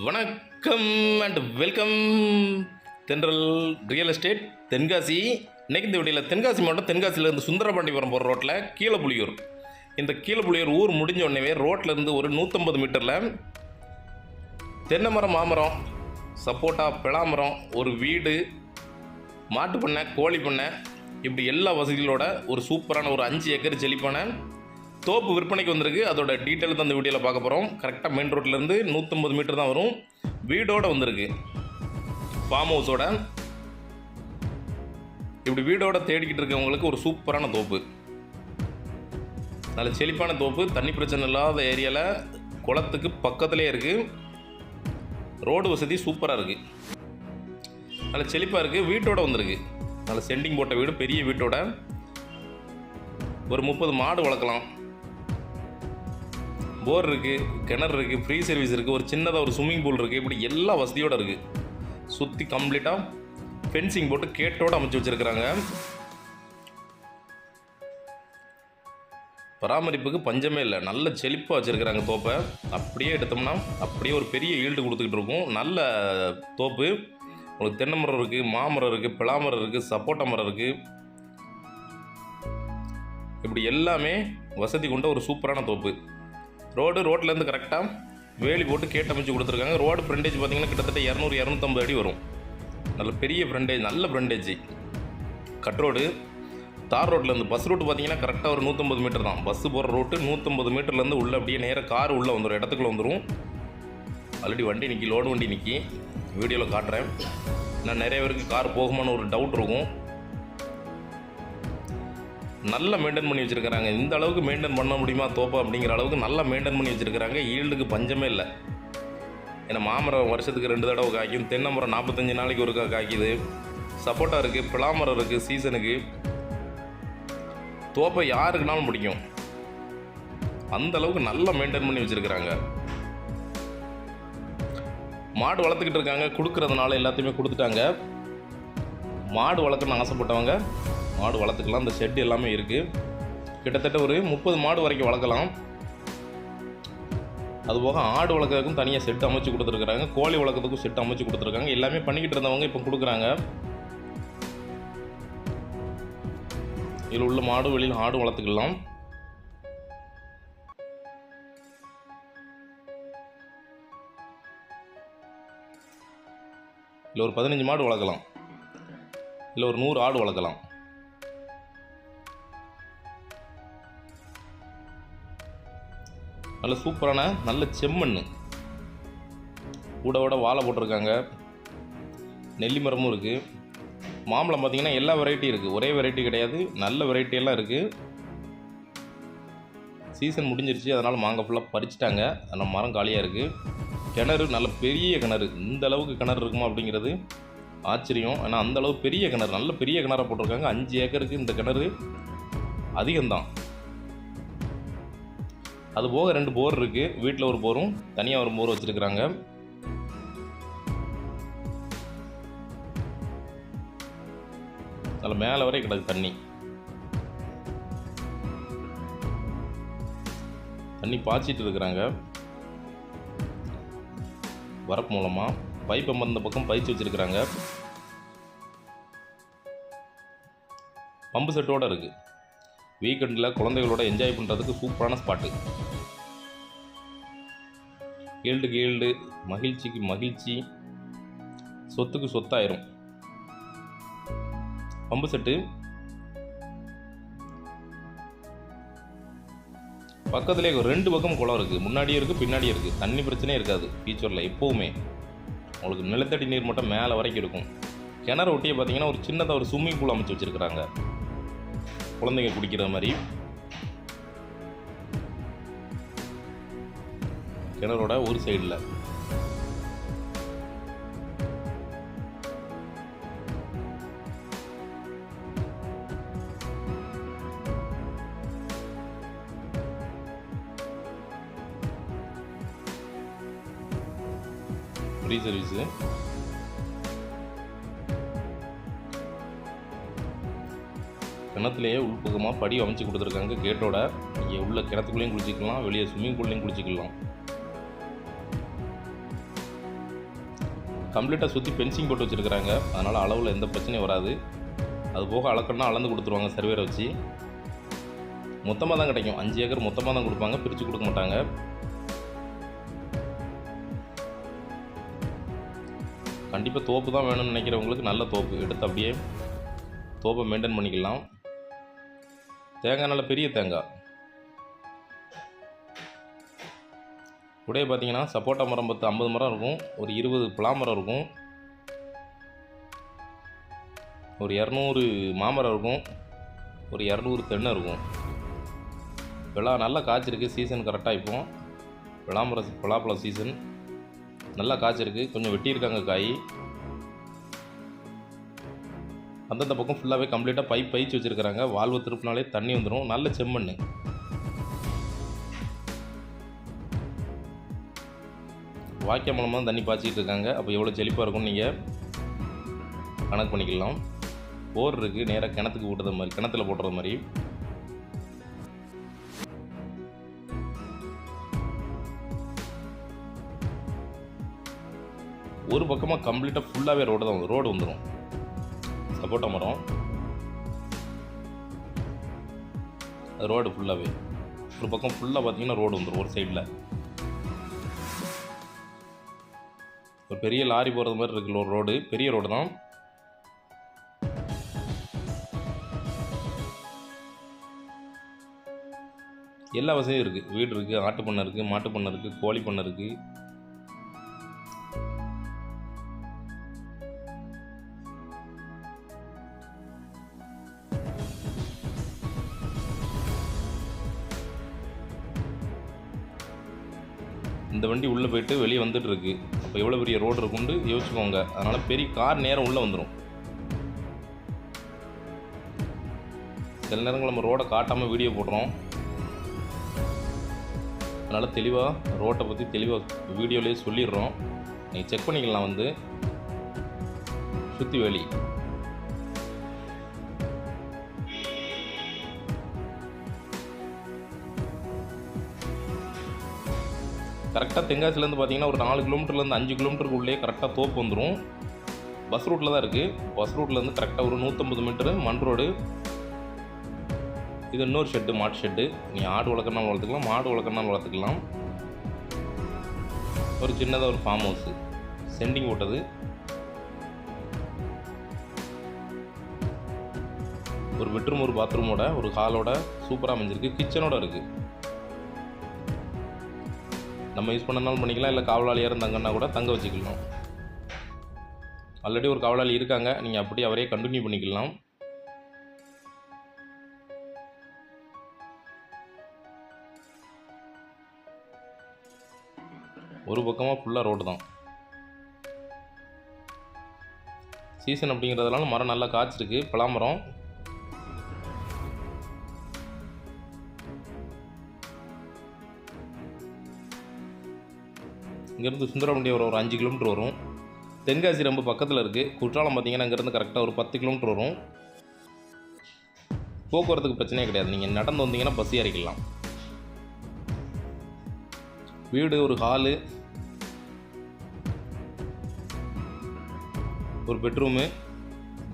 வணக்கம் and welcome தென்றல் real estate Tenkasi. இன்றைக்கி இந்த வீடியோவில் தென்காசி மாவட்டம் தென்காசியிலேருந்து சுந்தரபாண்டிபுரம் போகிற ரோட்டில் கீழப்புலியூர். இந்த கீழப்புலியூர் ஊர் முடிஞ்ச உடனே ரோட்லேருந்து ஒரு 150 மீட்டரில் தென்னை மரம், மாமரம், சப்போட்டா, பிளாமரம், ஒரு வீடு, மாட்டு பண்ணை, கோழி பண்ணை, இப்படி எல்லா வசதிகளோட ஒரு சூப்பரான ஒரு 5 ஏக்கர் செழிப்பான தோப்பு விற்பனைக்கு வந்திருக்கு. அதோட டீட்டெயில் தான் இந்த வீடியோவில் பார்க்க போகிறோம். கரெக்டாக மெயின் ரோட்லேருந்து 150 மீட்டர் தான் வரும். வீடோடு வந்திருக்கு, ஃபார்ம் ஹவுஸோட. இப்படி வீடோட தேடிக்கிட்டு இருக்கவங்களுக்கு ஒரு சூப்பரான தோப்பு, நல்ல செழிப்பான தோப்பு, தண்ணி பிரச்சனை இல்லாத ஏரியாவில், குளத்துக்கு பக்கத்துலேயே இருக்குது. ரோடு வசதி சூப்பராக இருக்குது, நல்ல செழிப்பாக இருக்குது. வீட்டோட வந்திருக்கு, நல்ல சென்டிங் போட்ட வீடு, பெரிய வீட்டோட. ஒரு 30 மாடு வளர்க்கலாம். போர் இருக்குது, கிணறு இருக்குது, ஃப்ரீ சர்வீஸ் இருக்குது, ஒரு சின்னதாக ஒரு ஸ்விம்மிங் பூல் இருக்குது. இப்படி எல்லா வசதியோடு இருக்குது. சுற்றி கம்ப்ளீட்டாக ஃபென்சிங் போட்டு கேட்டோடு அமைச்சு வச்சுருக்கிறாங்க. பராமரிப்புக்கு பஞ்சமே இல்லை, நல்ல செழிப்பாக வச்சுருக்கிறாங்க தோப்பை. அப்படியே எடுத்தோம்னா அப்படியே ஒரு பெரிய ஈல்டு கொடுத்துக்கிட்டு இருக்கும். நல்ல தோப்பு. உங்களுக்கு தென்னை மரம் இருக்குது, மாமரம் இருக்குது, பிளாமரம் இருக்குது, சப்போட்டா மரம் இருக்குது. இப்படி எல்லாமே வசதி கொண்ட ஒரு சூப்பரான தோப்பு. ரோட்லேருந்து கரெக்டாக வேலி போட்டு கேட்டு அமைச்சு கொடுத்துருக்காங்க. ரோடு ஃப்ரண்டேஜ் பார்த்திங்கன்னா கிட்டத்தட்ட 200-250 அடி வரும். நல்ல பெரிய ஃப்ரண்டேஜ், நல்ல ஃப்ரண்டேஜ். கட் ரோடு, தார் ரோட்லேருந்து பஸ் ரூட்டு பார்த்திங்கன்னா கரெக்டாக ஒரு 150 மீட்டர் தான். பஸ்ஸு போகிற ரோட்டு 150 மீட்டர்லேருந்து உள்ளே அப்படியே நேராக கார் உள்ளே வந்துடும், இடத்துக்குள்ளே வந்துடும். ஆல்ரெடி வண்டி நிற்கி, லோடு வண்டி நிற்கி, வீடியோவில் காட்டுறேன். நான் நிறைய பேருக்கு கார் போகுமான்னு ஒரு டவுட் இருக்கும். நல்லா மெயின்டைன் பண்ணி வச்சுருக்கிறாங்க. இந்த அளவுக்கு மெயின்டைன் பண்ண முடியுமா தோப்பா அப்படிங்கிற அளவுக்கு நல்லா மெயின்டைன் பண்ணி வச்சுருக்கிறாங்க. ஈல்டுக்கு பஞ்சமே இல்லை. ஏன்னா மாமரம் வருஷத்துக்கு 2 தடவை காய்க்கும், தென்னை மரம் 45 நாளைக்கு ஒருக்கா காய்க்குது, சப்போட்டா இருக்குது, பிளாமரம் இருக்குது. சீசனுக்கு தோப்பை யாருக்குனாலும் பிடிக்கும். அந்த அளவுக்கு நல்லா மெயின்டைன் பண்ணி வச்சுருக்கிறாங்க. மாடு வளர்த்துக்கிட்டு இருக்காங்க. கொடுக்குறதுனால எல்லாத்தையுமே கொடுத்துட்டாங்க. மாடு வளர்க்கணும்னு ஆசைப்பட்டவங்க மாடு வளர்த்துக்கலாம். இந்த ஷெட் எல்லாமே இருக்குது. கிட்டத்தட்ட ஒரு 30 மாடு வரைக்கும் வளர்க்கலாம். அதுபோக ஆடு வளர்க்குறதுக்கும் தனியாக செட் அமைச்சு கொடுத்துருக்குறாங்க. கோழி வளர்க்குறதுக்கும் செட் அமைச்சு கொடுத்துருக்காங்க. எல்லாமே பண்ணிக்கிட்டு இருந்தவங்க இப்போ கொடுக்குறாங்க. இதில் உள்ள மாடு வெளியில் ஆடு வளர்த்துக்கலாம். இல்லை ஒரு 15 மாடு வளர்க்கலாம். இல்லை ஒரு 100 ஆடு வளர்க்கலாம். நல்ல சூப்பரான நல்ல செம்மண். கூட வாழை போட்டிருக்காங்க. நெல்லி மரமும் இருக்குது. மாம்பழம் பார்த்திங்கன்னா எல்லா வெரைட்டியும் இருக்குது, ஒரே வெரைட்டி கிடையாது, நல்ல வெரைட்டியெல்லாம் இருக்குது. சீசன் முடிஞ்சிருச்சு, அதனால் மாங்காய் ஃபுல்லாக பறிச்சிட்டாங்க. ஆனால் மரம் காலியாக இருக்குது. கிணறு நல்ல பெரிய கிணறு. இந்த அளவுக்கு கிணறு இருக்குமா அப்படிங்கிறது ஆச்சரியம். ஆனால் அந்தளவு பெரிய கிணறு, நல்ல பெரிய கிணறாக போட்டிருக்காங்க. 5 ஏக்கருக்கு இந்த கிணறு அதிகம்தான். அதுபோக 2 போர் இருக்குது. வீட்டில் ஒரு போரும் தனியாக ஒரு போர் வச்சுருக்குறாங்க. அதில் மேலே வரை கிடக்கு தண்ணி பாய்ச்சிட்டு இருக்கிறாங்க. வரப்பு மூலமாக பைப் அந்த பக்கம் பயிற்சி வச்சுருக்குறாங்க. பம்பு செட்டோடு இருக்குது. வீக்கெண்டில் குழந்தைகளோட என்ஜாய் பண்ணுறதுக்கு சூப்பரான ஸ்பாட்டு. ஈல்டுக்கு ஈல்டு, மகிழ்ச்சிக்கு மகிழ்ச்சி, சொத்துக்கு சொத்தாயிரும். பம்பு செட்டு பக்கத்துலேயே 2 பக்கம் குளம் இருக்குது. முன்னாடியே இருக்குது, பின்னாடியே இருக்குது. தண்ணி பிரச்சனையே இருக்காது ஃபியூச்சரில். எப்போவுமே உங்களுக்கு நிலத்தடி நீர் மட்டும் மேலே வரைக்கும் இருக்கும். கிணறு ஒட்டியே பார்த்தீங்கன்னா ஒரு சின்னதாக ஒரு ஸ்விம்மிங் பூல் அமைச்சு வச்சுருக்குறாங்க, குழந்தைங்க குடிக்கிற மாதிரி. கிணறோட ஒரு சைடில் ஃப்ரீ சர்வீஸு. கிணத்துலேயே உள்பக்கமாக படி அமைச்சு கொடுத்துருக்காங்க கேட்டோட. நீங்கள் உள்ள கிணத்துக்குள்ளேயும் குளிச்சிக்கலாம், வெளியே ஸ்விம்மிங் பூல்லையும் குளிச்சிக்கலாம். கம்ப்ளீட்டாக சுற்றி ஃபென்சிங் போட்டு வச்சுருக்கிறாங்க. அதனால் அளவில் எந்த பிரச்சனையும் வராது. அது போக அளக்கணும்னா அளந்து கொடுத்துருவாங்க சர்வேரை வச்சு. மொத்தமாக தான் கிடைக்கும். 5 ஏக்கர் மொத்தமாக தான் கொடுப்பாங்க, பிரித்து கொடுக்க மாட்டாங்க. கண்டிப்பாக தோப்பு தான் வேணும்னு நினைக்கிறவங்களுக்கு நல்ல தோப்பு எடுத்து அப்படியே தோப்பை மெயின்டைன் பண்ணிக்கலாம். தேங்காய் நல்ல பெரிய தேங்காய். உடைய பார்த்தீங்கன்னா சப்போட்டா மரம் 50 மரம் இருக்கும், ஒரு 20 பலா மரம் இருக்கும், ஒரு 200 மாமரம் இருக்கும், ஒரு 200 தென்னை இருக்கும். விழா நல்லா காய்ச்சிருக்கு. சீசன் கரெக்டாக இப்போ பலாப்பழம் சீசன் நல்லா காய்ச்சிருக்கு. கொஞ்சம் வெட்டியிருக்காங்க காய். அந்தந்த பக்கம் ஃபுல்லாகவே கம்ப்ளீட்டாக பைப் பயிச்சு வச்சுருக்கிறாங்க. வால்வு திருப்பினாலே தண்ணி வந்துடும். நல்ல செம்மண். வாய்க்கால் மூலமாக தான் தண்ணி பாய்ச்சிக்கிட்டு இருக்காங்க. அப்போ எவ்வளோ செழிப்பாக இருக்கும்னு நீங்கள் கணக்கு பண்ணிக்கலாம். போர் இருக்குது, நேராக கிணத்துக்கு ஊட்டுற மாதிரி, கிணத்துல போட்டுற மாதிரி. ஒரு பக்கமாக கம்ப்ளீட்டாக ஃபுல்லாகவே ரோடு வந்துடும். சப்போட்டா மரம் ரோடு ஃபுல்லாகவே ஒரு பக்கம் ஃபுல்லாக பார்த்தீங்கன்னா ரோடு வந்துடும். ஒரு சைடில் ஒரு பெரிய லாரி போகிறது மாதிரி இருக்கு. ஒரு ரோடு, பெரிய ரோடு தான். எல்லா வசதியும் இருக்குது. வீடு இருக்குது, ஆட்டு பண்ணை இருக்குது, மாட்டு பண்ணை இருக்குது, கோழி பண்ணை இருக்குது. இந்த வண்டி உள்ளே போயிட்டு வெளியே வந்துட்டு இருக்கு. அப்போ எவ்வளோ பெரிய ரோடு இருக்குன்னு யோசிச்சுக்கோங்க. அதனால் பெரிய கார் நேரம் உள்ளே வந்துடும். சில நேரங்கள் நம்ம ரோடை காட்டாமல் வீடியோ போடுறோம். அதனால் தெளிவாக ரோட்டை பற்றி தெளிவாக வீடியோலேயே சொல்லிடுறோம். நீங்கள் செக் பண்ணிக்கலாம். வந்து சுற்றி வேலி கரெக்டாக தென்காசிலேருந்து பார்த்தீங்கன்னா ஒரு 4 கிலோமீட்டர்லேருந்து 5 கிலோமீட்டருக்கு உள்ளே கரெக்டாக தோப்பு வந்துடும். பஸ் ரூட்டில் தான் இருக்குது. பஸ் ரூட்லேருந்து கரெக்டாக ஒரு 150 மீட்டரு மண் ரோடு. இது இன்னொரு ஷெட்டு, மாட்டு ஷெட்டு. நீ ஆடு வளர்க்கணும்னு வளர்த்துக்கலாம், மாடு வளர்க்கணும்னு வளர்த்துக்கலாம். ஒரு சின்னதாக ஒரு ஃபார்ம் ஹவுஸு சென்டிங் போட்டது. ஒரு பெட்ரூம், ஒரு பாத்ரூமோட, ஒரு ஹாலோட சூப்பராக அமைஞ்சிருக்கு. கிச்சனோட இருக்குது. நம்ம யூஸ் பண்ணனாலும் பண்ணிக்கலாம், இல்லை காவலாளியாக இருந்தாங்கன்னா கூட தங்க வச்சுக்கலாம். ஆல்ரெடி ஒரு காவலாளி இருக்காங்க, நீங்கள் அப்படியே அவரே கண்டினியூ பண்ணிக்கலாம். ஒரு பக்கமாக ஃபுல்லாக ரோடு தான். சீசன் அப்படிங்கிறதுனால மரம் நல்லா காய்ச்சிருக்கு. பலாமரம் இங்கேருந்து சுந்தரவண்டி ஒரு 5 கிலோமீட்டர் வரும். தென்காசி ரொம்ப பக்கத்தில் இருக்குது. குற்றாலம் பார்த்திங்கன்னா இங்கேருந்து கரெக்டாக ஒரு 10 கிலோமீட்டர் வரும். போக்குவரத்துக்கு பிரச்சனையே கிடையாது. நீங்கள் நடந்து வந்தீங்கன்னா பஸ் ஏறிக்கலாம். வீடு, ஒரு ஹாலு, ஒரு பெட்ரூமு,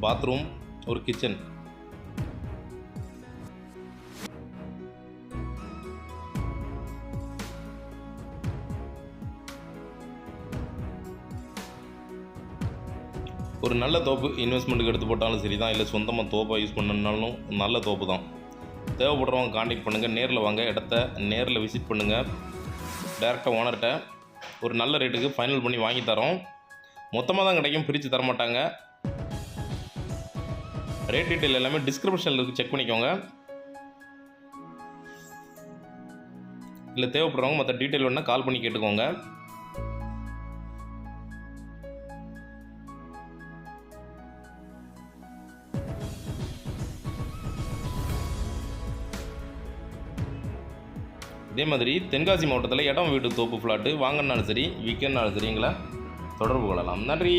பாத்ரூம், ஒரு கிச்சன். ஒரு நல்ல தோப்பு. இன்வெஸ்ட்மெண்ட்டுக்கு எடுத்து போட்டாலும் சரி தான், இல்லை சொந்தமாக தோப்பாக யூஸ் பண்ணணுன்னாலும் நல்ல தோப்பு தான். தேவைப்படுறவங்க காண்டாக்ட் பண்ணுங்கள். நேரில் வாங்க, இடத்த நேரில் விசிட் பண்ணுங்கள். டேரெக்டாக ஓனர்கிட்ட ஒரு நல்ல ரேட்டுக்கு ஃபைனல் பண்ணி வாங்கி தரோம். மொத்தமாக தான் கிடைக்கும், பிரித்து தரமாட்டாங்க. ரேட் டீட்டெயில் எல்லாமே டிஸ்கிரிப்ஷனில் இருக்குது, செக் பண்ணிக்கோங்க. இல்லை தேவைப்படுறவங்க மற்ற டீட்டெயில் வேணால் கால் பண்ணி கேட்டுக்கோங்க. இதே மாதிரி தென்காசி மாவட்டத்தில் இடம், வீட்டு, தோப்பு, ஃப்ளாட்டு வாங்கினாலும் சரி, விற்கனாலும் சரி எங்களை தொடர்பு கொள்ளலாம். நன்றி.